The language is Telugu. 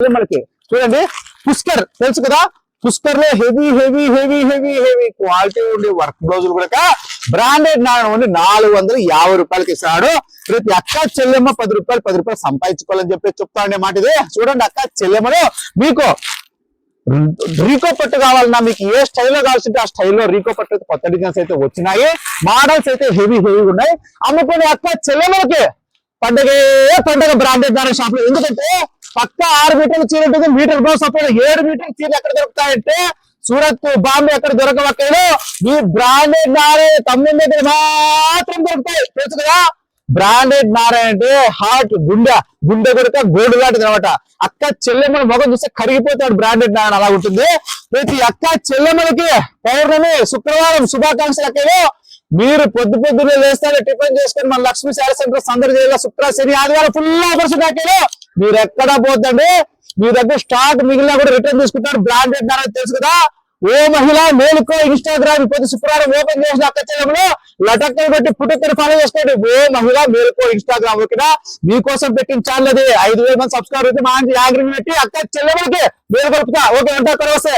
మనకి చూడండి పుష్కర్ తెలుసు కదా, పుష్కర్ లో heavy heavy heavy heavy heavy quality ఉండే వర్క్ బ్లౌజులు కూడా బ్రాండెడ్ నాణ్యం ఉండి 450 రూపాయలకి ఇస్తాడు. ప్రతి అక్క చెల్లెమ్మ 10 రూపాయలు సంపాదించుకోవాలని చెప్తా ఉండే మాట ఇది. చూడండి అక్క చెల్లెమ్మలో మీకు రీకో పట్టు కావాలన్నా మీకు ఏ స్టైల్లో కావాల్సింటే ఆ స్టైల్లో రీకో పట్టు కొత్త డిజైన్స్ అయితే వచ్చినాయి. మోడల్స్ అయితే హెవీగా ఉన్నాయి. అమ్ముకునే అక్క చెల్లెమ్మలకి పండగ బ్రాండెడ్ నాణ్యం షాప్ లో. ఎందుకంటే పక్క 6 మీటర్ల చీర ఉంటుంది, మీటర్ బ్లౌజ్ సపోర్ట్ 7 మీటర్ల చీరలు ఎక్కడ దొరుకుతాయంటే సూరత్ బాంబే ఎక్కడ దొరకవక్కడో ఈ బ్రాండెడ్ నారే తమిళ దగ్గర మాత్రం దొరుకుతాయి. తెలుసు కదా, బ్రాండెడ్ నారే అంటే హార్ట్ గుండె కొడుక గోల్డ్ లాంటిది అనమాట. అక్క చెల్లెమ్మల మొగం చూస్తే కరిగిపోతాడు. బ్రాండెడ్ నారాయణ అలా ఉంటుంది. ప్రతి అక్క చెల్లెమ్మలకి పౌర్ణమి శుక్రవారం శుభాకాంక్షలు అక్కడో. మీరు పొద్దున్నే లేస్తారో టిఫిన్ చేసుకొని మన లక్ష్మీ శారీ సెంటర్ సందడి చేయాలి. శుక్ర శని ఆదివారం ఫుల్ ఆఫర్స్ అక్కడో. మీరు ఎక్కడా పోద్దండి, మీ దగ్గర స్టాక్ మిగిలినా కూడా రిటర్న్ తీసుకుంటారు. బ్రాండెడ్ నారాయణ తెలుసు కదా. ఓ మహిళ మేలుకో ఇన్స్టాగ్రామ్ పొద్దు శుక్రవారం ఓపెన్ చేసిన అక్క చెల్లెమ్మలో లటక్కలు పెట్టి పుట్టుకొని ఫాలో చేసుకోండి. ఓ మహిళ మేలుకో ఇన్స్టాగ్రామ్ ఓకేనా, మీకోసం పెట్టిన ఛానల్ అది. 5,000 మంది సబ్స్క్రైబర్ అయితే మా యాగ్రింగ్ పెట్టి అక్క చెల్లెమ్మలకి మేలు కలుపుతా. ఓకే అంటే అక్కడ వస్తే